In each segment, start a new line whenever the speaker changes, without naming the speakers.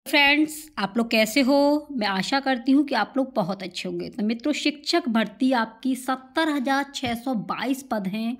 Friends, आप लोग कैसे हो? मैं आशा करती हूँ कि आप लोग बहुत अच्छे होंगे। तो मित्रों, शिक्षक भर्ती आपकी 70,622 पद हैं।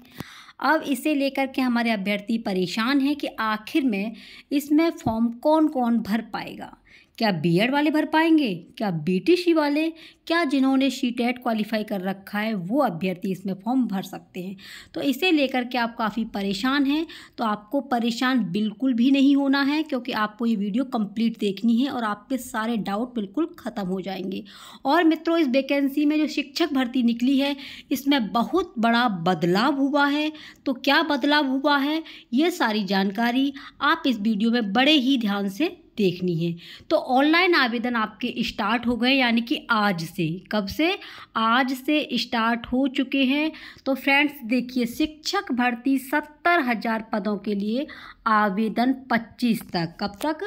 अब इसे लेकर के हमारे अभ्यर्थी परेशान हैं कि आखिर में इसमें फॉर्म कौन कौन भर पाएगा। क्या बीएड वाले भर पाएंगे? क्या बीटीसी वाले? क्या जिन्होंने सीटेट क्वालिफाई कर रखा है वो अभ्यर्थी इसमें फॉर्म भर सकते हैं? तो इसे लेकर के आप काफ़ी परेशान हैं। तो आपको परेशान बिल्कुल भी नहीं होना है, क्योंकि आपको ये वीडियो कंप्लीट देखनी है और आपके सारे डाउट बिल्कुल ख़त्म हो जाएंगे। और मित्रों, इस वैकेंसी में जो शिक्षक भर्ती निकली है इसमें बहुत बड़ा बदलाव हुआ है। तो क्या बदलाव हुआ है, ये सारी जानकारी आप इस वीडियो में बड़े ही ध्यान से देखनी है। तो ऑनलाइन आवेदन आपके स्टार्ट हो गए, यानी कि आज से। कब से? आज से स्टार्ट हो चुके हैं। तो फ्रेंड्स देखिए, शिक्षक भर्ती 70,000 पदों के लिए आवेदन 25 तक। कब तक?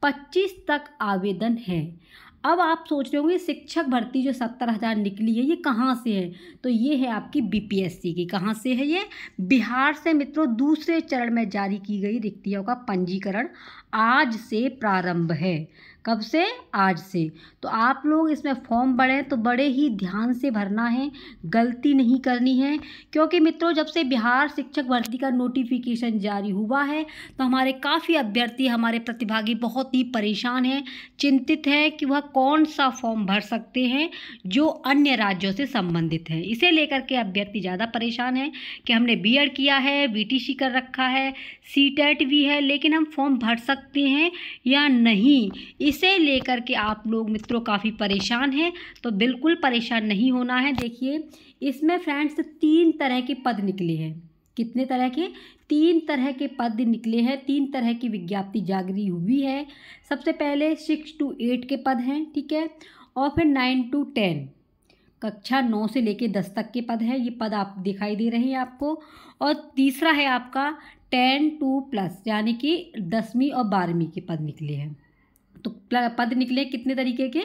25 तक आवेदन है। अब आप सोच रहे होंगे शिक्षक भर्ती जो 70,000 निकली है ये कहाँ से है? तो ये है आपकी बीपीएससी की। कहाँ से है ये? बिहार से। मित्रों, दूसरे चरण में जारी की गई रिक्तियों का पंजीकरण आज से प्रारंभ है। कब से? आज से। तो आप लोग इसमें फॉर्म भरें तो बड़े ही ध्यान से भरना है, गलती नहीं करनी है। क्योंकि मित्रों, जब से बिहार शिक्षक भर्ती का नोटिफिकेशन जारी हुआ है तो हमारे काफ़ी अभ्यर्थी, हमारे प्रतिभागी बहुत ही परेशान हैं, चिंतित हैं कि वह कौन सा फॉर्म भर सकते हैं जो अन्य राज्यों से संबंधित है। इसे लेकर के अभ्यर्थी ज़्यादा परेशान हैं कि हमने बीएड किया है, बीटीसी कर रखा है, सीटेट भी है, लेकिन हम फॉर्म भर सकते हैं या नहीं। इसे लेकर के आप लोग मित्रों काफ़ी परेशान हैं। तो बिल्कुल परेशान नहीं होना है। देखिए, इसमें फ्रेंड्स 3 तरह के पद निकले हैं। कितने तरह के? 3 तरह के पद निकले हैं। 3 तरह की विज्ञप्ति जारी हुई है। सबसे पहले 6 to 8 के पद हैं, ठीक है। और फिर 9 to 10, कक्षा 9 से लेके 10 तक के पद हैं। ये पद आप दिखाई दे रहे हैं आपको। और तीसरा है आपका 10 to प्लस, यानी कि 10वीं और 12वीं के पद निकले हैं। तो पद निकले कितने तरीके के?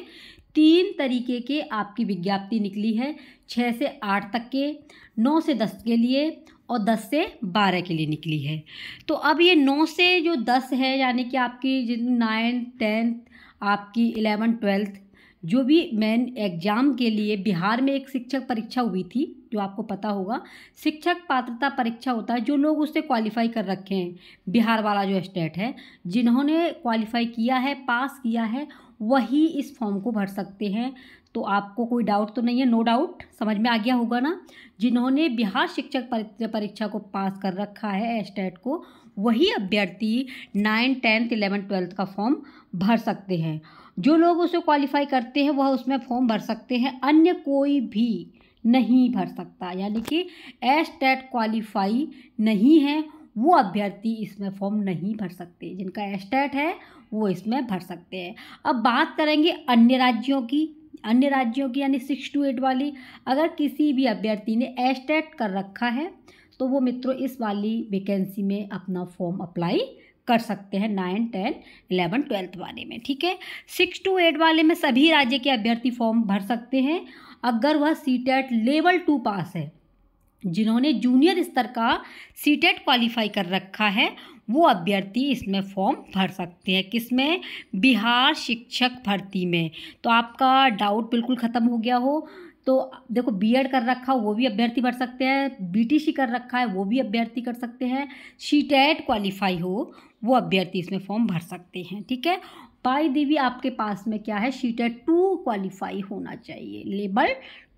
3 तरीके के आपकी विज्ञप्ति निकली है। 6 से 8 तक के, 9 से 10 के लिए और 10 से 12 के लिए निकली है। तो अब ये 9 से जो 10 है, यानी कि आपकी 9, 10, आपकी 11, 12, जो भी मेन एग्ज़ाम के लिए बिहार में एक शिक्षक परीक्षा हुई थी, जो आपको पता होगा। शिक्षक पात्रता परीक्षा होता है, जो लोग उससे क्वालिफाई कर रखे हैं, बिहार वाला जो स्टेट है, जिन्होंने क्वालिफाई किया है, पास किया है, वही इस फॉर्म को भर सकते हैं। तो आपको कोई डाउट तो नहीं है? नो डाउट, समझ में आ गया होगा ना। जिन्होंने बिहार शिक्षक परीक्षा को पास कर रखा है, स्टेट को, वही अभ्यर्थी 9, 10, 11, 12 का फॉर्म भर सकते हैं। जो लोग उसे क्वालिफाई करते हैं वह उसमें फॉर्म भर सकते हैं, अन्य कोई भी नहीं भर सकता। यानी कि स्टेट क्वालिफाई नहीं है वो अभ्यर्थी इसमें फॉर्म नहीं भर सकते। जिनका स्टेट है वो इसमें भर सकते हैं। अब बात करेंगे अन्य राज्यों की। अन्य राज्यों की यानी 6 to 8 वाली। अगर किसी भी अभ्यर्थी ने स्टेट कर रखा है तो वो मित्रों इस वाली वैकेंसी में अपना फॉर्म अप्लाई कर सकते हैं, 9, 10, 11, 12 वाले में, ठीक है। 6 to 8 वाले में सभी राज्य के अभ्यर्थी फॉर्म भर सकते हैं अगर वह सीटेट लेवल 2 पास है। जिन्होंने जूनियर स्तर का सीटेट क्वालिफाई कर रखा है वो अभ्यर्थी इसमें फॉर्म भर सकते हैं। किसमें? बिहार शिक्षक भर्ती में। तो आपका डाउट बिल्कुल ख़त्म हो गया हो। तो देखो, बीएड कर रखा हो वो भी अभ्यर्थी भर सकते हैं, बीटीसी कर रखा है वो भी अभ्यर्थी कर सकते हैं, सीटेट क्वालिफाई हो वो अभ्यर्थी इसमें फॉर्म भर सकते हैं, ठीक है। बाय देवी आपके पास में क्या है? सीटेट 2 क्वालिफाई होना चाहिए, लेवल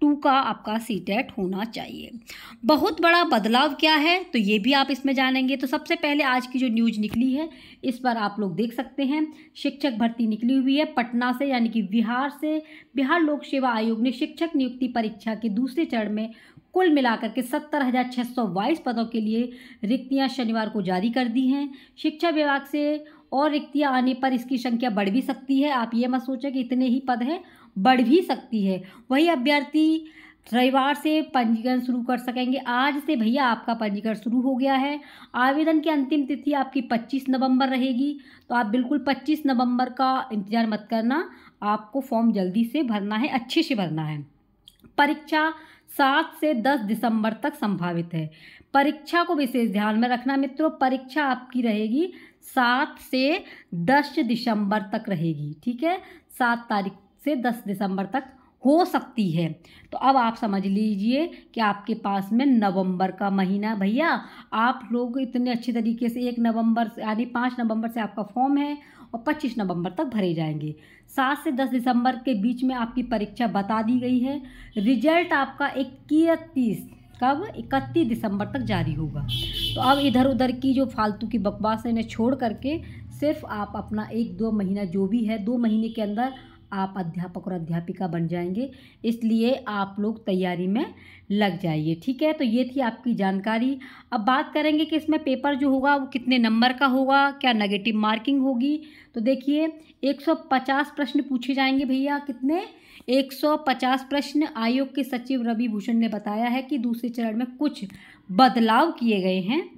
2 का आपका सीटेट होना चाहिए। बहुत बड़ा बदलाव क्या है तो ये भी आप इसमें जानेंगे। तो सबसे पहले आज की जो न्यूज़ निकली है इस पर आप लोग देख सकते हैं। शिक्षक भर्ती निकली हुई है पटना से, यानी कि बिहार से। बिहार लोक सेवा आयोग ने शिक्षक नियुक्ति परीक्षा के दूसरे चरण में कुल मिलाकर के 70,622 पदों के लिए रिक्तियां शनिवार को जारी कर दी हैं। शिक्षा विभाग से और रिक्तियां आने पर इसकी संख्या बढ़ भी सकती है। आप ये मत सोचें कि इतने ही पद हैं, बढ़ भी सकती है। वही अभ्यर्थी रविवार से पंजीकरण शुरू कर सकेंगे। आज से भैया आपका पंजीकरण शुरू हो गया है। आवेदन की अंतिम तिथि आपकी 25 नवंबर रहेगी। तो आप बिल्कुल 25 नवंबर का इंतज़ार मत करना, आपको फॉर्म जल्दी से भरना है, अच्छे से भरना है। परीक्षा 7 से 10 दिसंबर तक संभावित है। परीक्षा को विशेष ध्यान में रखना मित्रों। परीक्षा आपकी रहेगी 7 से 10 दिसंबर तक रहेगी, ठीक है। 7 तारीख से 10 दिसंबर तक हो सकती है। तो अब आप समझ लीजिए कि आपके पास में नवंबर का महीना, भैया आप लोग इतने अच्छे तरीके से 1 नवंबर से यानी 5 नवंबर से आपका फॉर्म है और 25 नवंबर तक भरे जाएंगे। 7 से 10 दिसंबर के बीच में आपकी परीक्षा बता दी गई है। रिजल्ट आपका 31 दिसंबर तक जारी होगा। तो अब इधर उधर की जो फालतू की बकवास है इन्हें छोड़ करके सिर्फ आप अपना 1-2 महीना जो भी है, 2 महीने के अंदर आप अध्यापक और अध्यापिका बन जाएंगे। इसलिए आप लोग तैयारी में लग जाइए, ठीक है। तो ये थी आपकी जानकारी। अब बात करेंगे कि इसमें पेपर जो होगा वो कितने नंबर का होगा, क्या नेगेटिव मार्किंग होगी। तो देखिए 150 प्रश्न पूछे जाएंगे भैया। कितने? 150 प्रश्न। आयोग के सचिव रवि भूषण ने बताया है कि दूसरे चरण में कुछ बदलाव किए गए हैं।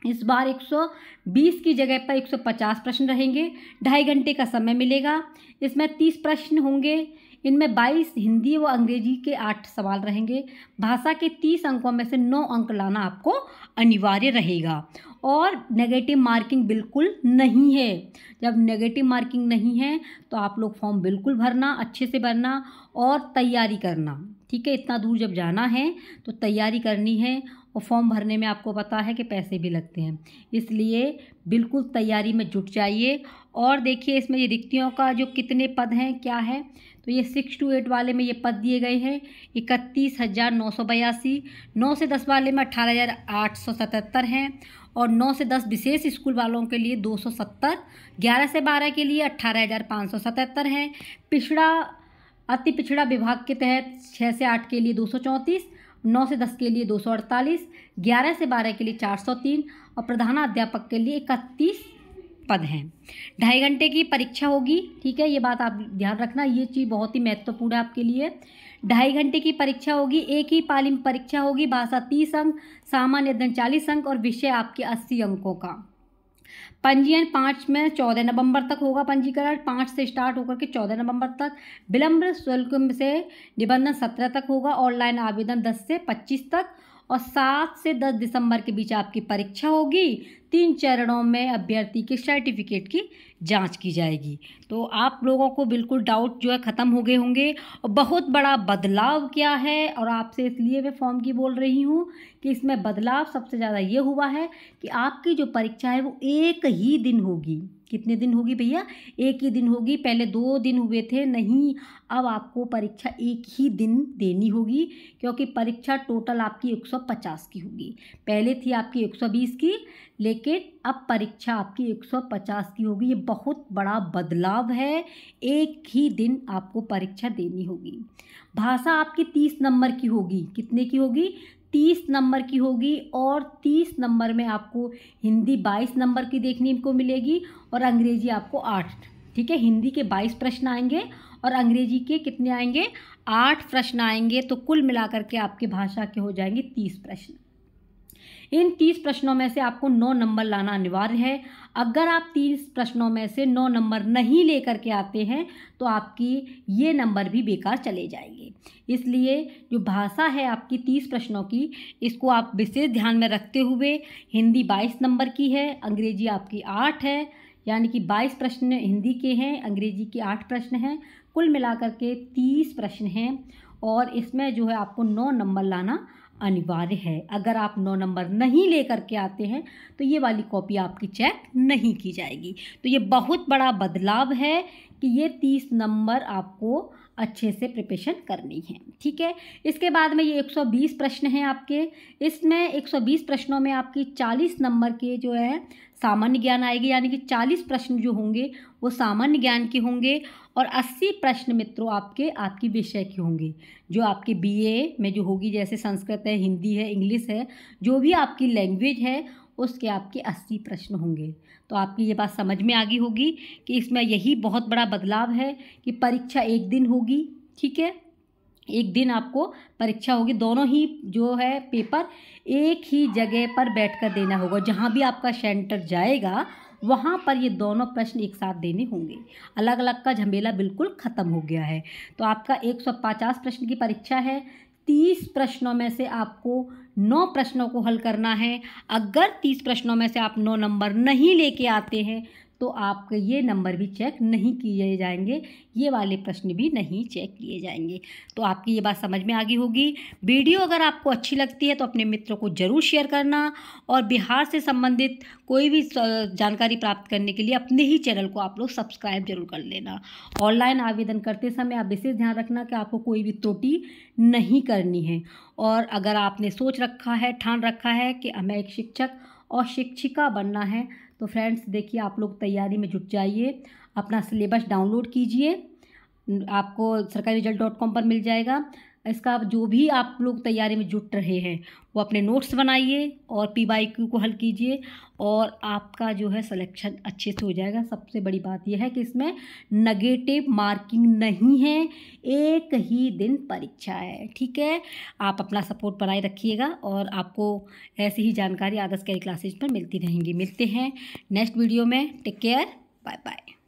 इस बार 120 की जगह पर 150 प्रश्न रहेंगे। 2.5 घंटे का समय मिलेगा। इसमें 30 प्रश्न होंगे। इनमें 22 हिंदी व अंग्रेजी के 8 सवाल रहेंगे। भाषा के 30 अंकों में से 9 अंक लाना आपको अनिवार्य रहेगा। और नेगेटिव मार्किंग बिल्कुल नहीं है। जब नेगेटिव मार्किंग नहीं है तो आप लोग फॉर्म बिल्कुल भरना, अच्छे से भरना और तैयारी करना, ठीक है। इतना दूर जब जाना है तो तैयारी करनी है और फॉर्म भरने में आपको पता है कि पैसे भी लगते हैं, इसलिए बिल्कुल तैयारी में जुट जाइए। और देखिए इसमें ये रिक्तियों का जो कितने पद हैं क्या है, तो ये 6 to 8 वाले में ये पद दिए गए हैं 31,982। 9 से 10 वाले में 18,877 हैं और 9 से 10 विशेष स्कूल वालों के लिए 270। 11 से 12 के लिए 18,577 हैं। पिछड़ा अति पिछड़ा विभाग के तहत 6 से 8 के लिए 234, 9 से 10 के लिए 248, 11 से 12 के लिए 403 और प्रधानाध्यापक के लिए 31 पद हैं। 2.5 घंटे की परीक्षा होगी, ठीक है। ये बात आप ध्यान रखना, ये चीज़ बहुत ही महत्वपूर्ण है आपके लिए। 2.5 घंटे की परीक्षा होगी। एक ही पाली में परीक्षा होगी। भाषा 30 अंक, सामान्य अध्ययन 40 अंक और विषय आपके 80 अंकों का। पंजीयन 5 में 14 नवंबर तक होगा पंजीकरण। 5 से स्टार्ट होकर के 14 नवंबर तक। विलंब शुल्क से निबंधन 17 तक होगा। ऑनलाइन आवेदन 10 से 25 तक और 7 से 10 दिसंबर के बीच आपकी परीक्षा होगी। 3 चरणों में अभ्यर्थी के सर्टिफिकेट की जांच की जाएगी। तो आप लोगों को बिल्कुल डाउट जो है ख़त्म हो गए होंगे। और बहुत बड़ा बदलाव क्या है, और आपसे इसलिए मैं फॉर्म की बोल रही हूँ कि इसमें बदलाव सबसे ज़्यादा ये हुआ है कि आपकी जो परीक्षा है वो एक ही दिन होगी। कितने दिन होगी भैया? एक ही दिन होगी। पहले 2 दिन हुए थे, नहीं, अब आपको परीक्षा एक ही दिन देनी होगी, क्योंकि परीक्षा टोटल आपकी 150 की होगी। पहले थी आपकी 120 की, लेकिन अब परीक्षा आपकी 150 की होगी। ये बहुत बड़ा बदलाव है। एक ही दिन आपको परीक्षा देनी होगी। भाषा आपकी 30 नंबर की होगी। कितने की होगी? 30 नंबर की होगी। और 30 नंबर में आपको हिंदी 22 नंबर की देखने को मिलेगी और अंग्रेजी आपको 8, ठीक है। हिंदी के 22 प्रश्न आएंगे और अंग्रेजी के कितने आएंगे? 8 प्रश्न आएंगे। तो कुल मिलाकर के आपके भाषा के हो जाएंगे 30 प्रश्न। इन 30 प्रश्नों में से आपको 9 नंबर लाना अनिवार्य है। अगर आप 30 प्रश्नों में से 9 नंबर नहीं लेकर के आते हैं तो आपकी ये नंबर भी बेकार चले जाएंगे। इसलिए जो भाषा है आपकी 30 प्रश्नों की, इसको आप विशेष ध्यान में रखते हुए, हिंदी 22 नंबर की है, अंग्रेजी आपकी 8 है, यानी कि 22 प्रश्न हिंदी के हैं, अंग्रेजी के 8 प्रश्न हैं। कुल मिलाकर के 30 प्रश्न हैं और इसमें जो है आपको 9 नंबर लाना अनिवार्य है। अगर आप 9 नंबर नहीं लेकर के आते हैं तो ये वाली कॉपी आपकी चेक नहीं की जाएगी। तो ये बहुत बड़ा बदलाव है कि ये 30 नंबर आपको अच्छे से प्रिपरेशन करनी है, ठीक है। इसके बाद में ये 120 प्रश्न हैं आपके। इसमें 120 प्रश्नों में आपकी 40 नंबर के जो है सामान्य ज्ञान आएगी, यानी कि 40 प्रश्न जो होंगे वो सामान्य ज्ञान के होंगे और 80 प्रश्न मित्रों आपकी विषय के होंगे। जो आपके बीए में जो होगी, जैसे संस्कृत है, हिंदी है, इंग्लिश है, जो भी आपकी लैंग्वेज है उसके आपके 80 प्रश्न होंगे। तो आपकी ये बात समझ में आ गई होगी कि इसमें यही बहुत बड़ा बदलाव है कि परीक्षा एक दिन होगी, ठीक है। एक दिन आपको परीक्षा होगी। दोनों ही जो है पेपर एक ही जगह पर बैठकर देना होगा। जहाँ भी आपका सेंटर जाएगा वहाँ पर ये दोनों प्रश्न एक साथ देने होंगे। अलग अलग का झमेला बिल्कुल ख़त्म हो गया है। तो आपका 150 प्रश्न की परीक्षा है। 30 प्रश्नों में से आपको 9 प्रश्नों को हल करना है। अगर 30 प्रश्नों में से आप 9 नंबर नहीं लेके आते हैं तो आपके ये नंबर भी चेक नहीं किए जाएंगे, ये वाले प्रश्न भी नहीं चेक किए जाएंगे। तो आपकी ये बात समझ में आ गई होगी। वीडियो अगर आपको अच्छी लगती है तो अपने मित्रों को ज़रूर शेयर करना, और बिहार से संबंधित कोई भी जानकारी प्राप्त करने के लिए अपने ही चैनल को आप लोग सब्सक्राइब जरूर कर लेना। ऑनलाइन आवेदन करते समय आप विशेष ध्यान रखना कि आपको कोई भी त्रुटि नहीं करनी है। और अगर आपने सोच रखा है, ठान रखा है कि हमें एक शिक्षक और शिक्षिका बनना है, तो फ्रेंड्स देखिए, आप लोग तैयारी में जुट जाइए। अपना सिलेबस डाउनलोड कीजिए, आपको sarkariresult.com पर मिल जाएगा। इसका जो भी आप लोग तैयारी में जुट रहे हैं वो अपने नोट्स बनाइए और PYQ को हल कीजिए, और आपका जो है सिलेक्शन अच्छे से हो जाएगा। सबसे बड़ी बात यह है कि इसमें नेगेटिव मार्किंग नहीं है, एक ही दिन परीक्षा है। ठीक है, आप अपना सपोर्ट बनाए रखिएगा, और आपको ऐसी ही जानकारी आदर्श कैरियर क्लासेज पर मिलती रहेंगी। मिलते हैं नेक्स्ट वीडियो में। Take care, bye bye.